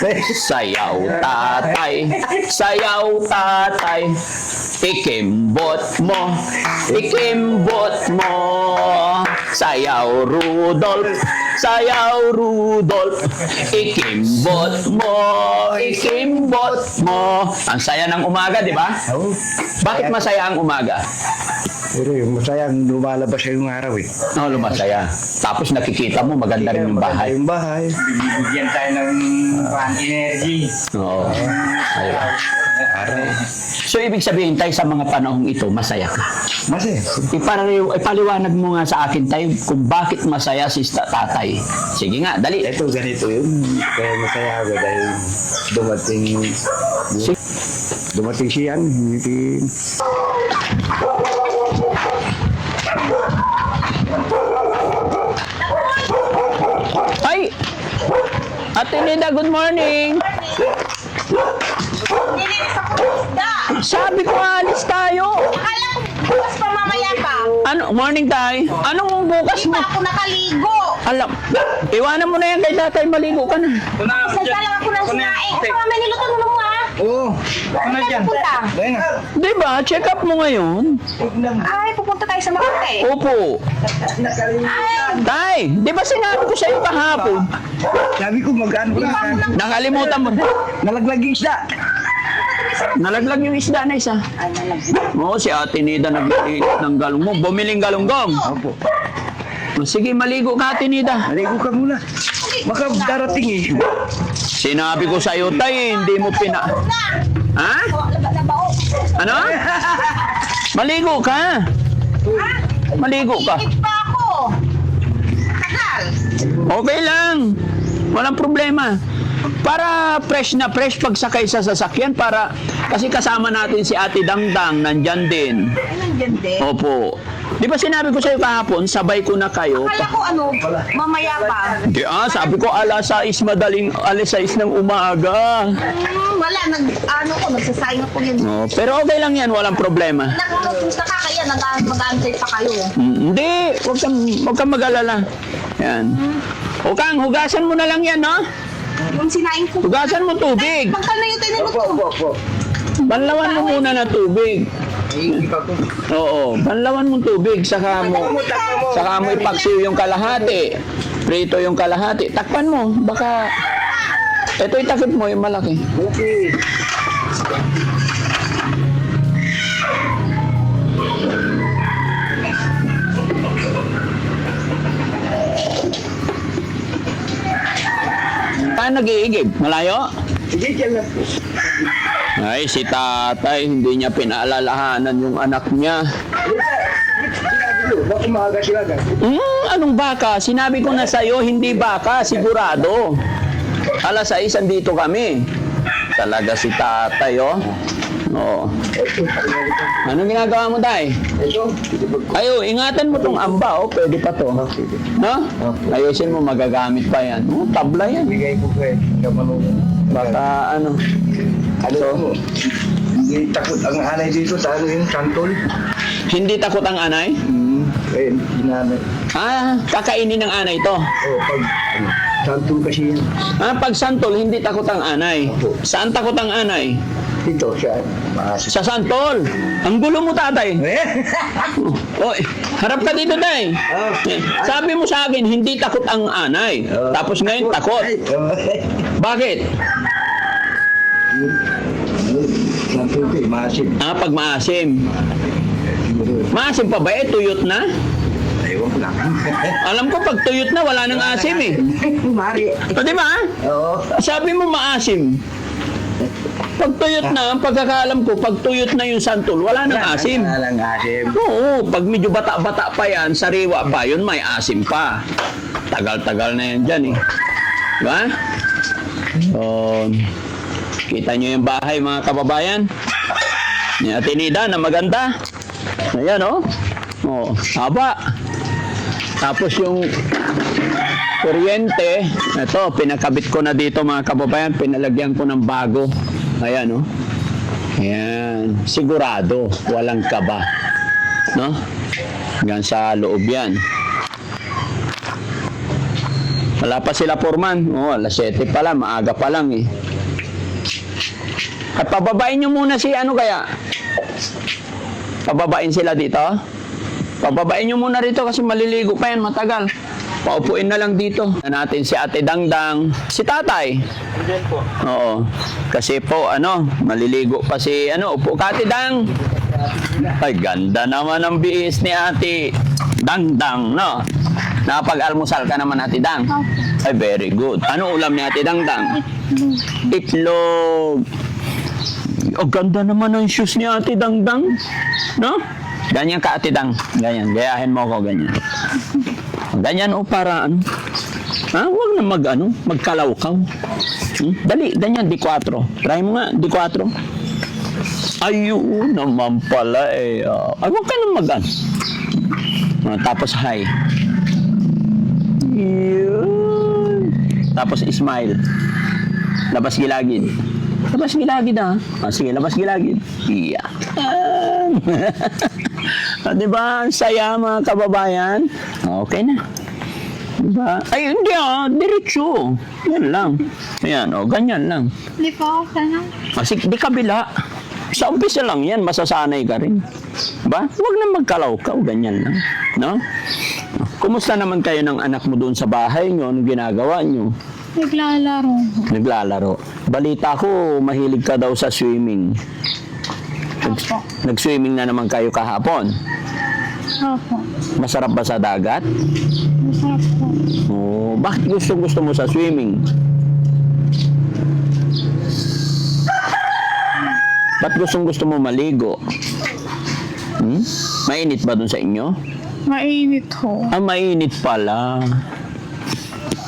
Sayaw tatay, sayaw tatay, ikimbot mo, ikimbot mo. Sayaw Rudolph, sayaw Rudolph, ikimbot mo, ikimbot mo. Ang saya ng umaga, di ba? Oo. Bakit masaya ang umaga? Pero yung masaya, lumalabas siya yung araw eh. Oh, lumasaya. Tapos nakikita mo, maganda rin yung bahay. Yung bahay. Bibigyan tayo ng energy. Oo. Ayun. Araw. So, ibig sabihin tayo sa mga panahong ito, masaya ka. Masaya. Ipaliwanag mo nga sa akin tayo kung bakit masaya si tatay. Sige nga, dali. Ito, ganito yun. Kaya masaya ako dahil dumating siya yan. Hindi. Ay! Ate Nida, good morning! Nilinis ako ng isda. Sabi ko, alis tayo. Akala ko bukas pa mamaya pa. Ano, morning tay. Anong bukas Di mo? pa ako nakaligo. Alam, iwanan mo na yan kay tatay, maligo ka na. Salsa lang ako ng sinaing. Ito mamaya niluto mo mo ha. Oo. Ano dyan? Pupunta. Ayun na. Diba? Check up mo ngayon. Ay, pupunta tayo sa Makati. Opo. Ay, Tay, di ba sinabi ko sa'yo kahapon? Sabi ko mag-ano di ba ka. ako nang... Nakalimutan mo. Nalaglag yung isda. Nalaglag yung isda na isa. Ay, nalaglag. Oo, si Ate Nida naglilit ng galunggong. Bumiling galunggong. Opo. O, sige, maligo ka, Ate Nida. Maligo ka muna. Baka darating eh. Sinabi ko sa'yo, tay, hindi mo pina... Na! Ha? Na bao. Ano? Maligo ka. Ha? Maligo ka. Iit pa ako. Tagal. Okay lang. Walang problema. Para fresh na fresh pag sakay sa sasakyan para kasi kasama natin si Ate Dangdang nandyan din. Ay, nandyan din. Opo. Di ba sinabi ko sa'yo kahapon, sabay ko na kayo. Akala ko ano, mamaya pa. Di sabi ko alas 6 madaling alas 6 ng umaga. Wala, nagsasayang ako yun. Oh, pero okay lang yan, walang problema. Nakakaya, mag-aantay pa kayo. Hindi, wag kang mag-alala. Yan. O Kang, hugasan mo na lang yan, no? Yung sinaing ko. Hugasan mo tubig. Magkano na yung tiniluto? Opo. Banlawan mo muna na tubig. Oo, banlawan mo tubig, saka mo ipaksiw yung kalahati. Prito yung kalahati. Takpan mo, baka ito itakip mo yung malaki. Okay. Paano nag-iigib? Malayo? Sige, dyan lang po. Ay, si tatay, hindi niya pinaalalahanan yung anak niya. Sinabi mo, baka umaga sila agad. Anong baka? Sinabi ko na sa'yo, hindi baka, sigurado. Alas 6, andito kami. Talaga si tatay, oh. Oo. Anong ginagawa mo, tay? Ito. Ayo, ingatan mo tong amba, oh. Pwede pa to. Sige. No? Ayusin mo, magagamit pa yan. Tabla yan. Bigay ko kayo. Baka ano. Ano mo? Hindi takot ang anay dito sa ano yung santol. Hindi takot ang anay? Eh, hinanay. Kakainin ng anay to. Oh, pag ano, santol kasi yan. Pag santol, hindi takot ang anay. Saan takot ang anay? Dito siya. Sa santol. Ang gulo mo, tatay. Oy, harap ka dito, tay. Sabi mo sa akin, hindi takot ang anay. Tapos ngayon, takot. Bakit? Santol ko eh, maasim. Pag maasim. Maasim pa ba eh? Tuyot na? Ewan ko lang. Alam ko, pag tuyot na, wala nang asim eh. Mari. Di ba? Oo. Sabi mo maasim. Pag tuyot na, ang pagkakaalam ko, pag tuyot na yung santol, wala nang asim. Wala nang asim. Oo, pag medyo bata-bata pa yan, sariwa pa, yun may asim pa. Tagal-tagal na yan dyan eh. Diba? So, kita nyo yung bahay mga kababayan. Ni Ate Nida na maganda. Ayan oh. Oh, haba. Tapos yung kuryente, ito, pinakabit ko na dito mga kababayan, pinalagyan ko ng bago. Ayan oh. Ayan, sigurado, walang kaba. No? Hanggang sa loob yan. Wala pa sila Foreman. Oh, alas 7 pa lang, maaga pa lang eh. At pababain nyo muna si ano kaya? Pababain sila dito? Pababain nyo muna rito kasi maliligo pa yan, matagal. Paupuin na lang dito. Natin si Ate Dangdang, si Tatay. Diyan po. Oo. Kasi po, maliligo pa si, upo ka, Ate Dang. Ay, ganda naman ang bihis ni Ate Dangdang, no? Nakapag-almusal ka naman, Ate Dang? Ay, very good. Ano ulam ni Ate Dangdang? Itlog. Oh, ganda naman ang shoes ni Ate Dangdang. No? Ganyan ka, Ate Dang. Ganyan. Gayahin mo ako, ganyan. Ganyan o para ano? Huwag na magkalawkaw. Dali, ganyan, D4. Try mo nga, D4. Ayun naman pala eh. Ay, huwag ka na tapos high. Yun. Tapos smile. Labas gilagid. Labas gilagid sige, labas gilagid. Yeah. Diba? Ang saya mga kababayan. Okay na. Diba? Ay, hindi diretso. Yan lang. Ayan, ganyan lang. Hindi po ako sana. Sige, di kabila. Sa umpisa lang yan, masasanay ka rin. Diba? Huwag na magkalawkaw, ganyan lang. No? Kumusta naman kayo ng anak mo doon sa bahay nyo? Anong ginagawa nyo? Naglalaro. Naglalaro. Balita ko, mahilig ka daw sa swimming. Opo. Nag-swimming na naman kayo kahapon. Opo. Masarap ba sa dagat? Masarap po. Oh, bakit gusto mo sa swimming? Ba't gusto mo maligo? Mainit ba dun sa inyo? Mainit ho. Mainit pala.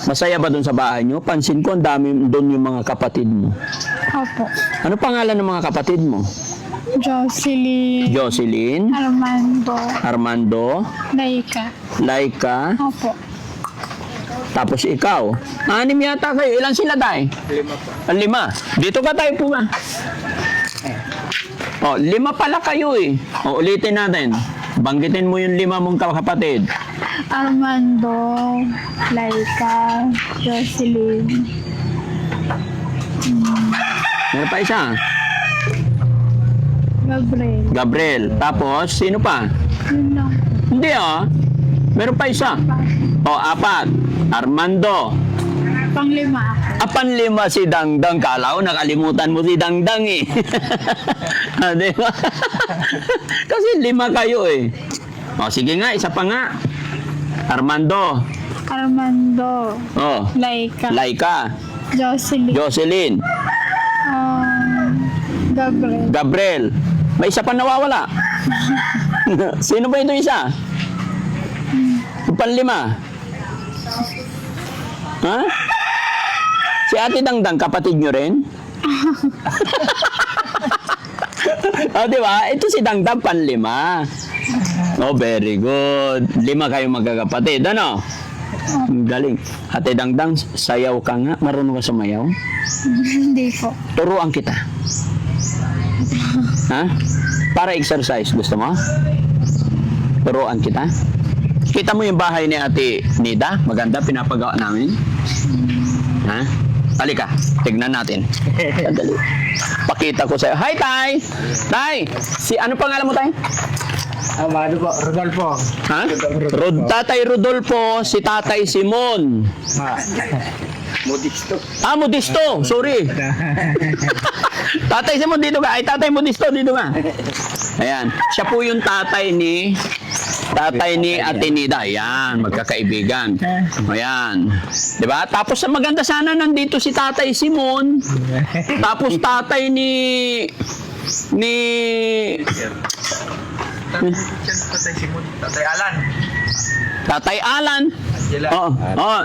Masaya ba dun sa bahay nyo? Pansin ko, ang dami dun yung mga kapatid mo. Opo. Ano pangalan ng mga kapatid mo? Jocelyn. Jocelyn, Armando, Laika. Laika, Opo. tapos ikaw. 6 yata kayo. Ilan sila tayo? 5 po. 5. Dito ka tayo po ba? 5 pala kayo eh. Ulitin natin. Banggitin mo yung 5 mong kapatid. Armando, Laika, Jocelyn. Meron pa isa. Gabriel. Tapos, sino pa? Yun lang. Hindi meron pa isa. 4. Armando. Panglima ako. Panlima si Dangdang. Kala ko nakalimutan mo si Dangdang eh. Diba? Kasi 5 kayo eh. Sige nga, isa pa nga. Armando. Laika. Jocelyn. Gabriel. May isa pa nawawala. Sino ba ito isa? Yung panlima. Si Ate Dangdang, kapatid nyo rin? Diba? Ito si Dangdang, panlima. Very good. 5 kayong magkakapatid. Ano? Galing. Ate Dangdang, sayaw ka nga. Marunong ka sumayaw? Hindi po. Turuan kita. Para exercise. Gusto mo? Turuan kita. Kita mo yung bahay ni Ate Nida? Maganda, pinapagawa namin. Halika, tignan natin. Sandali. Pakita ko sa'yo. Hi, Tay! Tay! Ano pangalan mo, Tay? Rodolfo. Tatay Rodolfo, si Tatay Simon. Modisto. Modisto. Sorry. Tatay Simon, dito ka. Ay, Tatay Modisto, dito ka. Ayan. Siya po yung tatay ni Ate Nida. Ayan, magkakaibigan. Ayan. Diba? Tapos maganda sana nandito si Tatay Simon. Tapos tatay ni Tatay Alan. Tatay Alan.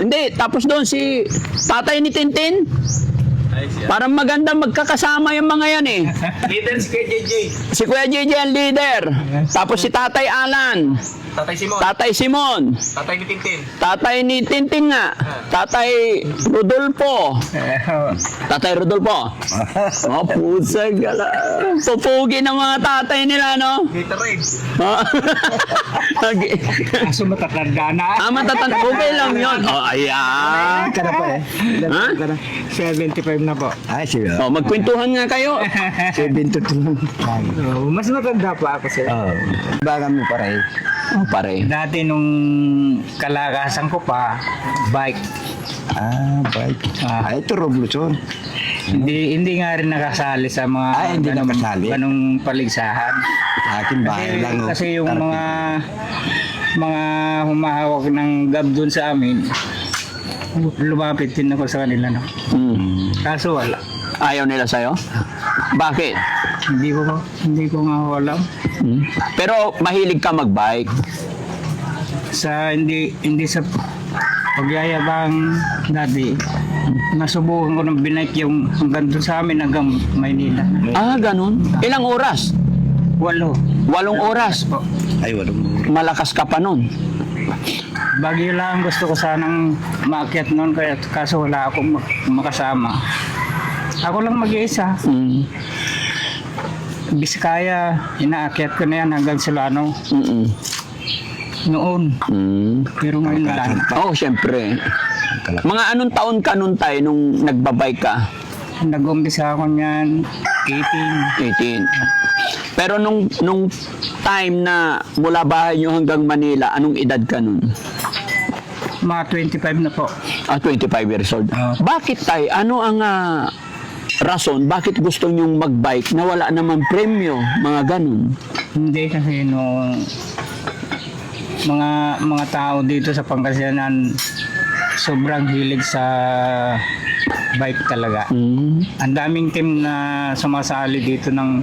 Hindi. Tapos doon si tatay ni Tintin. Parang maganda magkakasama yung mga yan eh. Leader si Kuya JJ. Si Kuya JJ ang leader. Tapos si Tatay Alan. Tatay Simon. Tatay Simon. Tatay ni Tintin. Tatay ni Tintin nga. Tatay Rodolfo. Tatay Rodolfo. Oh, pusag. Pupugi ng mga tatay nila, no? Gatorade. Kaso matatanda na. Matatanda. Okay lang yun. Oh, ayan. Ka na pa eh. Ha? Ka na. 75 na po. Ay, sige. Oh, magkwentuhan nga kayo. 72 lang. Mas matanda pa ako sir. Oo. Bagan mo pa rin. Oh, pare. Dati nung kalakasan ko pa, bike. Bike. Ito Robluson. Hindi nga rin nakasali sa mga Hindi nakasali. ganong paligsahan. Akin bahay lang. Kasi yung mga humahawak ng gab doon sa amin, lumapit din ako sa kanila. No? Kaso wala. Ayaw nila sa'yo? Bakit? Hindi ko nga alam. Pero mahilig ka magbike. Hindi sa pagyayabang dati. Nasubukan ko ng binike yung hanggang doon sa amin hanggang Maynila. Ganun. Ilang oras? 8. 8 oras. Ay, walang. Malakas ka pa nun. Bagyo lang gusto ko sanang maakyat noon kaya kaso wala akong makasama. Ako lang mag-iisa. Biskaya, inaakyat ko na yan hanggang Solano noon. Pero ngayon wala. Oh, syempre. Mga anong taon ka nun tayo nung nagbabike ka? Nag-umpisa ako niyan 18. 18. Pero nung time na mula bahay nyo hanggang Manila, anong edad ka nun? Mga 25 na po. 25 years old. Bakit tayo? Ano ang rason? Bakit gusto nyong magbike na wala naman premyo? Mga ganun. Hindi kasi mga tao dito sa Pangasinan sobrang hilig sa bike talaga. Ang daming team na sumasali dito ng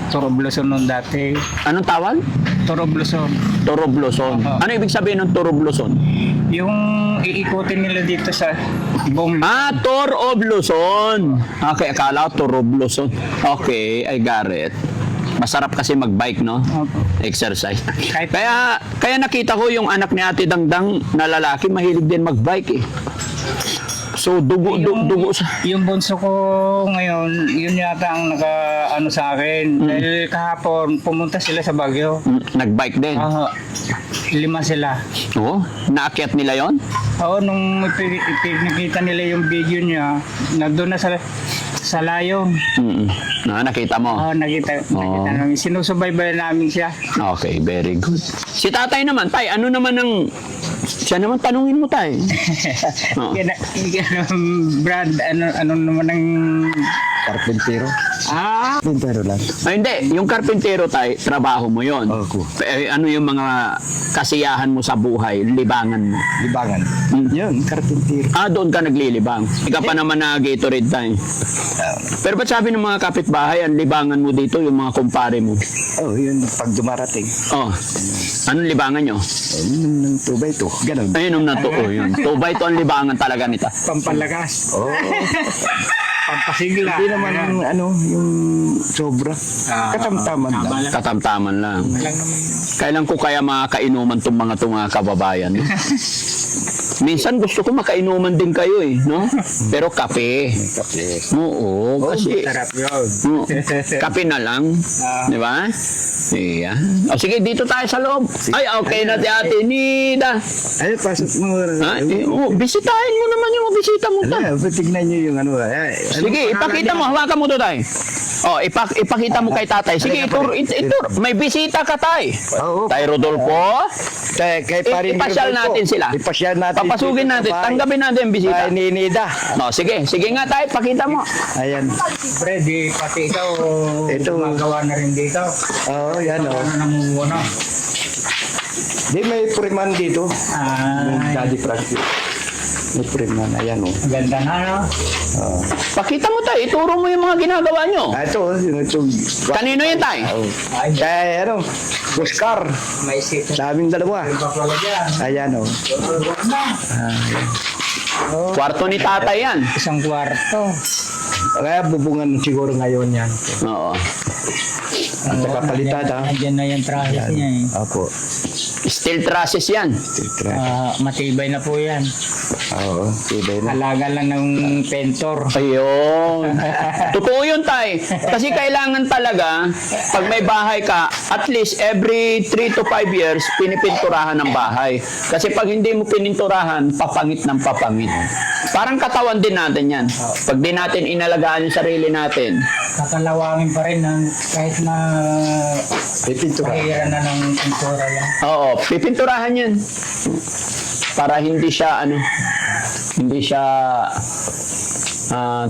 Toro Bluson noon dati. Anong tawag? Toro Bluson. Toro Bluson. Ano ibig sabihin ng Toro Bluson? Yung iikutin nila dito sa buong Tour of Luzon. Okay, akala ko Tour of Luzon. Okay, I got it. Masarap kasi magbike, no? Opo. Exercise. Kaya nakita ko yung anak ni Ate Dangdang na lalaki, mahilig din magbike eh. So, dugo sa... Yung bunso ko ngayon, yun yata ang naka-ano sa akin. Dahil kahapon, pumunta sila sa Baguio. Nagbike din. 5 sila. Oo, naakyat nila yon. Oo, nung ipinakita nila yung video niya, nandun na sa Layon. Nakita mo? Oo, nakita namin. Sinusubaybayan namin siya. Okay, very good. Si tatay naman, tay, ano naman ang... Siya naman, tanungin mo, tay. Oo. Brad, ano naman ang... Karpintero. Karpintero lang. Hindi, yung karpintero, tay, trabaho mo yon. Opo. Ano yung mga kasiyahan mo sa buhay, libangan mo? Libangan. Yun, karpintero. Doon ka naglilibang. Ikaw pa naman na Gatorade tayo. Pero ba't sabi ng mga kapitbahay, ang libangan mo dito, yung mga kumpare mo? Yun, pag dumarating. Anong libangan nyo? Yun, ng 2x2. Ganun. Ayun, na to. Yun. 2x2 ang libangan talaga nito. Pampalakas. Pampasigla. Hindi naman yung sobra. Katamtaman lang. Katamtaman lang. Kailan ko kaya makakainuman tong mga kababayan? No? Minsan gusto ko makainuman din kayo eh, no? Pero kape. Kape. Oo, kasi Sarap yun. kape na lang. Di ba? Iya. Sige, dito tayo sa loob. Ay, okay na si Ate Nida. Ay, pasok mo. Bisitahin mo naman yung bisita mo tayo. Tignan nyo yung Sige, ipakita mo. Hawakan mo to tayo. Ipakita mo kay tatay. Sige, itur. May bisita ka tay. Oo. Tay Rodolfo. Kay parin Ipasyal natin sila. Ipasyal natin. Papasugin natin. Tanggapin natin ang bisita. Kay Ninida. Sige nga tayo. Pakita mo. Ayan. Freddy, pati ikaw, Ito. gumagawa na rin dito. Oo, yan o. Ano namumuno? Di may priman dito. Daddy Frankie. May priman. Ayan o. Ganda na, no? Pakita mo tayo. Ituro mo yung mga ginagawa nyo. Ito. Kanino yan tayo? Kaya Oscar. May isip. Sa aming dalawa. Pa pala dyan. Ayan o. Kwarto ni tatay yan. Isang kwarto. Kaya bubungan siguro ngayon yan. Oo. At saka palitada. Nandiyan na yung traffic niya eh. Opo. Steel trusses yan. Matibay na po yan. Oo, tibay na. Alaga lang ng pentor. Ayun. Totoo yun, tay. Kasi kailangan talaga, pag may bahay ka, at least every 3 to 5 years, pinipinturahan ng bahay. Kasi pag hindi mo pininturahan, papangit ng papangit. Parang katawan din natin yan. Pag di natin inalagaan yung sarili natin, Kakalawangin pa rin ng kahit na Pipintura. pahiran na ng pintura yan. oo, pipinturahan yan. Para hindi siya,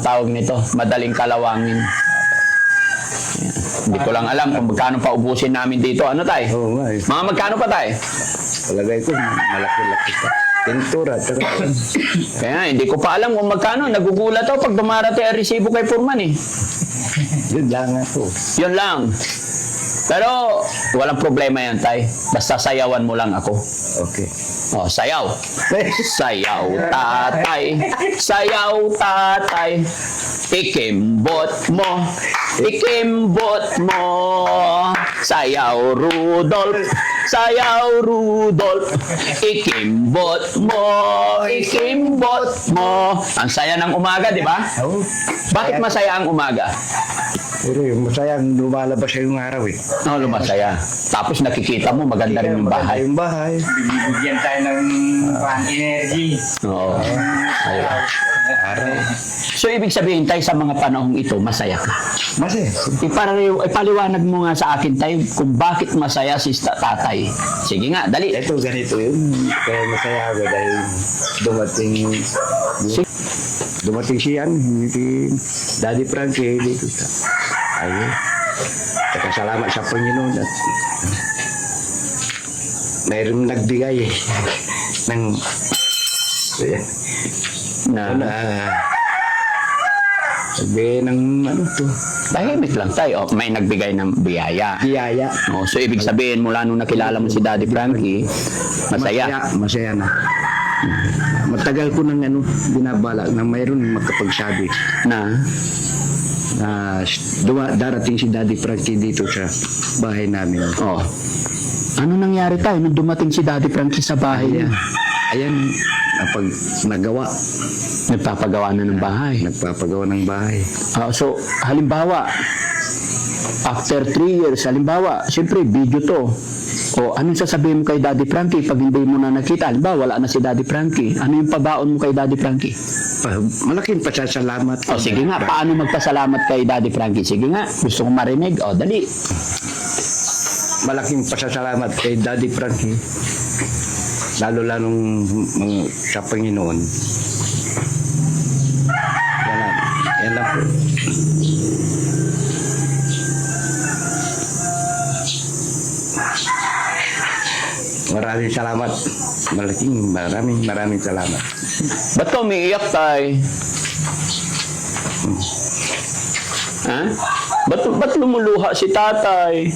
tawag nito, madaling kalawangin. Ayan. Hindi ko lang alam kung magkano pa ubusin namin dito. Ano tay? Oo nga eh. Mga magkano pa tay? Palagay ko, malaki-laki pa. Pintura. Kaya hindi ko pa alam kung magkano. Nagugulat ako pag dumarating ang resibo kay Purman eh. Yun lang ako. Yun lang. Pero walang problema yan tay. Basta sayawan mo lang ako. Okay. Oh, sayaw. Sayaw, tatay. Sayaw, tatay. Ikimbot mo. Ikimbot mo. Sayaw, Rudolph. Sayaw, Rudolph. Ikimbot mo. Ikimbot mo. Ang saya ng umaga, di ba? Oo. Bakit masaya ang umaga? Pero yung masayang lumalabas siya yung araw eh. Oh, lumasaya. Tapos nakikita mo, maganda rin yung bahay. Yung bahay. Bibigyan tayo ng energy. Oo. Ayun. Araw. So, ibig sabihin tayo sa mga panahong ito, masaya ka. Masaya. Ipaliwanag mo nga sa akin tayo kung bakit masaya si tatay. Sige nga, dali. Ito, ganito yun. Kaya masaya ako dahil dumating siya, si Daddy Frankie dito sa ayun. Saka salamat sa Panginoon at mayroong nagbigay ng Na, sabi ng to, tahimik lang tayo. May nagbigay ng biyaya. biyaya. Oh, so, ibig sabihin mula nung nakilala mo si Daddy Frankie, masaya. Masaya na. Matagal ko nang binabalak na mayroon magkapagsabi Na, na darating si Daddy Frankie dito sa bahay namin. oh. Ano nangyari tayo nung dumating si Daddy Frankie sa bahay niya? Ayan, nagawa. Nagpapagawa na ng bahay. Nagpapagawa ng bahay. So, halimbawa, after 3 years, halimbawa, siyempre, video to. O, anong sasabihin mo kay Daddy Frankie pag hindi mo na nakita? Halimbawa, wala na si Daddy Frankie. Ano yung pabaon mo kay Daddy Frankie? Malaking pasasalamat. O, sige nga, paano magpasalamat kay Daddy Frankie? Sige nga, gusto kong marinig. O, dali. Malaking pasasalamat kay Daddy Frankie. Lalo-lalong sa Panginoon. Yan lang po. Maraming salamat. Maraming salamat. Ba't ka umiiyak, tay? Ha? Ba't lumuluha si tatay?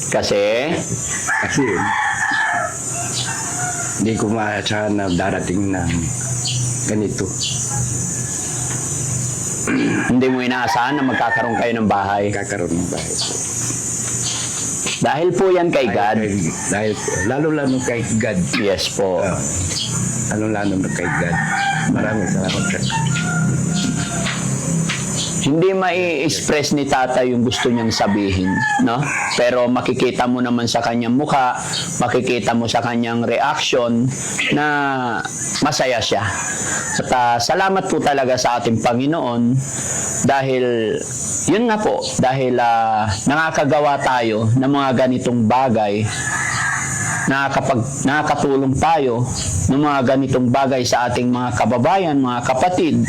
Kasi? Kasi hindi ko maasahan na darating ng ganito. Hindi mo inaasahan na magkakaroon kayo ng bahay. Kakaroon ng bahay. Dahil po yan kay God. Dahil lalo-lalo kay God. Yes po. Lalo-lalo kay God. Maraming salamat sa Hindi mai-express ni tata yung gusto niyang sabihin, no? Pero makikita mo naman sa kanyang mukha, makikita mo sa kanyang reaction na masaya siya. At salamat po talaga sa ating Panginoon dahil, yun nga po, dahil nakakagawa tayo ng mga ganitong bagay, nakakatulong tayo ng mga ganitong bagay sa ating mga kababayan, mga kapatid,